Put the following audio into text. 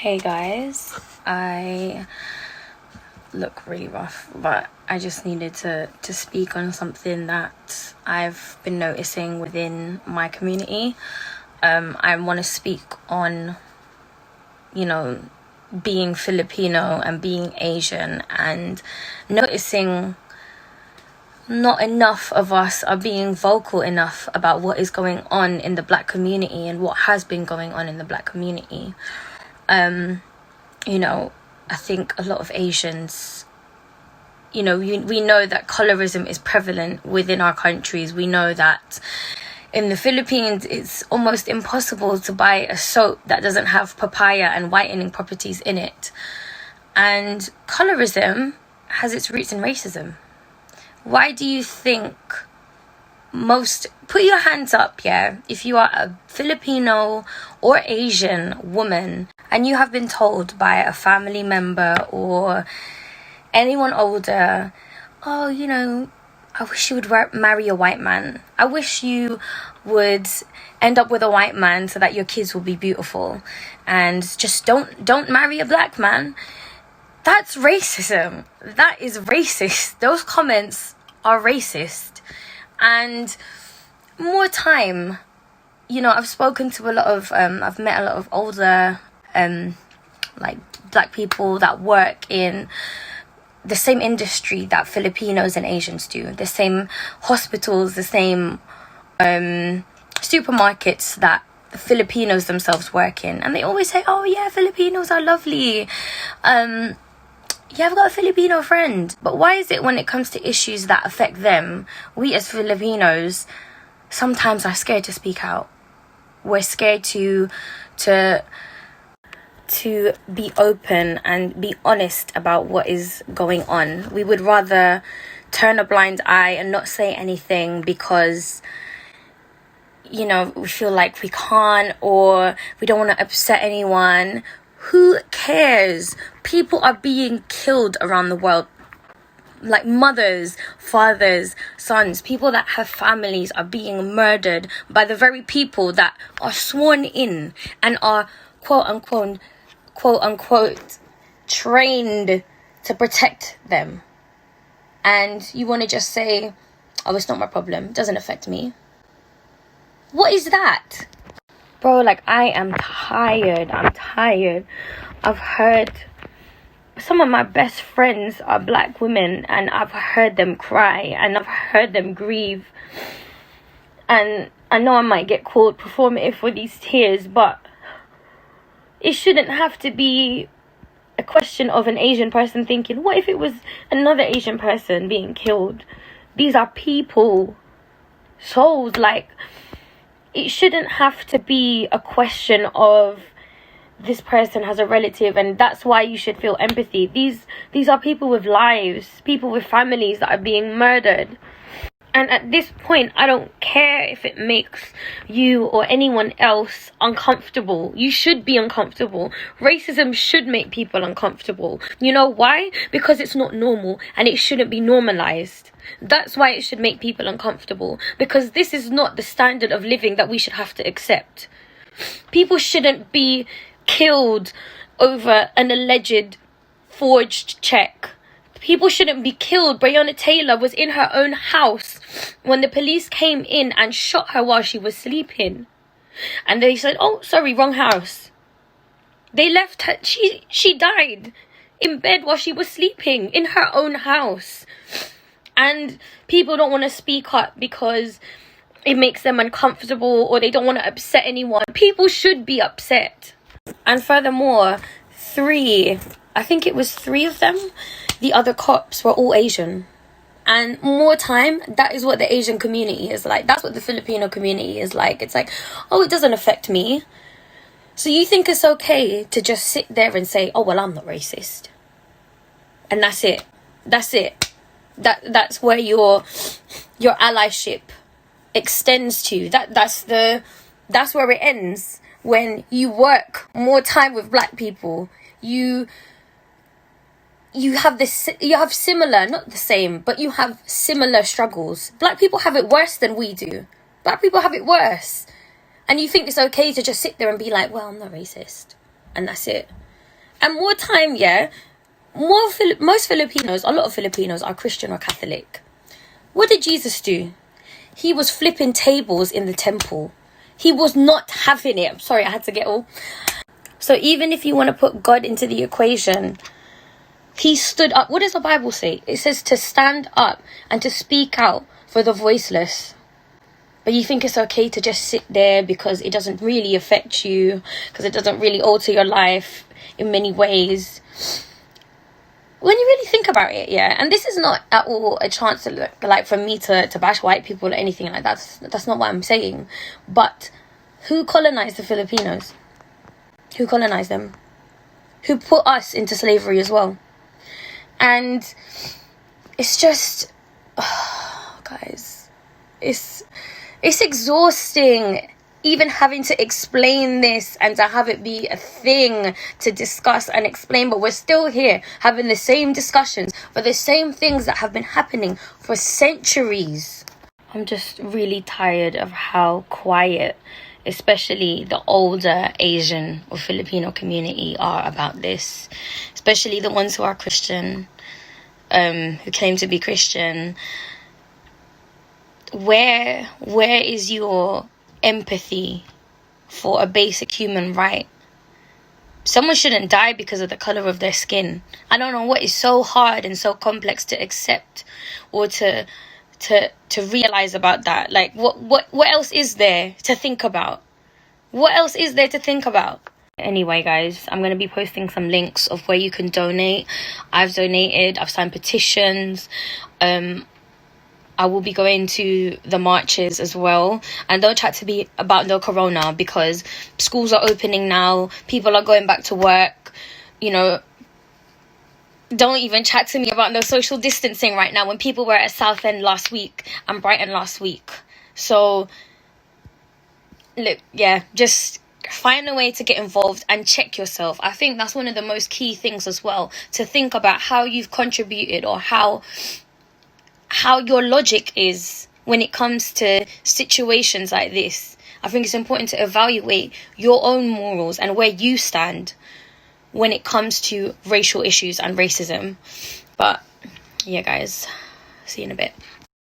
Hey guys, I look really rough, but I just needed to speak on something that I've been noticing within my community. I want to speak on, being Filipino and being Asian, and noticing not enough of us are being vocal enough about what is going on in the Black community and what has been going on in the Black community. I think a lot of Asians, we know that colorism is prevalent within our countries. We know that in the Philippines, it's almost impossible to buy a soap that doesn't have papaya and whitening properties in it. And colorism has its roots in racism. Why do you think put your hands up, if you are a Filipino or Asian woman and you have been told by a family member or anyone older, I wish you would marry a white man. I wish you would end up with a white man so that your kids will be beautiful, and just don't marry a black man. That's racism. That is racist. Those comments are racist. And more time, I've spoken to I've met a lot of older, Black people that work in the same industry that Filipinos and Asians do, the same hospitals, the same supermarkets that the Filipinos themselves work in. And they always say, oh yeah, Filipinos are lovely. I've got a Filipino friend. But why is it when it comes to issues that affect them, we as Filipinos sometimes are scared to speak out? We're scared to be open and be honest about what is going on. We would rather turn a blind eye and not say anything because, we feel like we can't, or we don't want to upset anyone. Who cares? People are being killed around the world. Like mothers, fathers, sons, people that have families are being murdered by the very people that are sworn in and are quote unquote trained to protect them. And you want to just say, oh, it's not my problem, it doesn't affect me. What is that? Bro, I am tired. I've heard some of my best friends are Black women, and I've heard them cry and I've heard them grieve. And I know I might get called performative for these tears, but it shouldn't have to be a question of an Asian person thinking, what if it was another Asian person being killed? These are people, souls. It shouldn't have to be a question of this person has a relative and that's why you should feel empathy. These are people with lives, people with families that are being murdered. And at this point, I don't care if it makes you or anyone else uncomfortable. You should be uncomfortable. Racism should make people uncomfortable. You know why? Because it's not normal and it shouldn't be normalized. That's why it should make people uncomfortable. Because this is not the standard of living that we should have to accept. People shouldn't be killed over an alleged forged check. People shouldn't be killed. Breonna Taylor was in her own house when the police came in and shot her while she was sleeping. And they said, oh, sorry, wrong house. They left her. She died in bed while she was sleeping in her own house. And people don't want to speak up because it makes them uncomfortable or they don't want to upset anyone. People should be upset. And furthermore, I think it was three of them, the other cops were all Asian. And more time, that is what the Asian community is like. That's what the Filipino community is like. It's like, oh, it doesn't affect me. So you think it's okay to just sit there and say, oh, well, I'm not racist. And that's it. That's where your allyship extends to. That's where it ends. When you work more time with Black people, you have similar, not the same, but you have similar struggles. Black people have it worse than we do. Black people have it worse. And you think it's okay to just sit there and be like, well, I'm not racist. And that's it. And more time, yeah, most Filipinos, a lot of Filipinos are Christian or Catholic. What did Jesus do? He was flipping tables in the temple. He was not having it. I'm sorry, I had to get all. So even if you want to put God into the equation, he stood up. What does the Bible say? It says to stand up and to speak out for the voiceless. But you think it's okay to just sit there because it doesn't really affect you, because it doesn't really alter your life in many ways. When you really think about it, yeah, and this is not at all a chance to like for me to bash white people or anything like that. That's not what I'm saying. But who colonized the Filipinos? Who colonized them? Who put us into slavery as well? And it's just, oh, guys, it's exhausting even having to explain this and to have it be a thing to discuss and explain, but we're still here having the same discussions for the same things that have been happening for centuries. I'm just really tired of how quiet, especially the older Asian or Filipino community are about this, especially the ones who are Christian, who claim to be Christian. Where is your empathy for a basic human right? Someone shouldn't die because of the color of their skin. I don't know what is so hard and so complex to accept or to realize about that. Like what else is there to think about? What else is there to think about? Anyway, guys, I'm going to be posting some links of where you can donate. I've donated, I've signed petitions. I will be going to the marches as well. And don't chat to me about no corona, because schools are opening now. People are going back to work. You know, don't even chat to me about no social distancing right now when people were at Southend last week and Brighton last week. So, look, yeah, just find a way to get involved and check yourself. I think that's one of the most key things as well, to think about how you've contributed or how your logic is when it comes to situations like this. I think it's important to evaluate your own morals and where you stand when it comes to racial issues and racism. But yeah, guys, see you in a bit.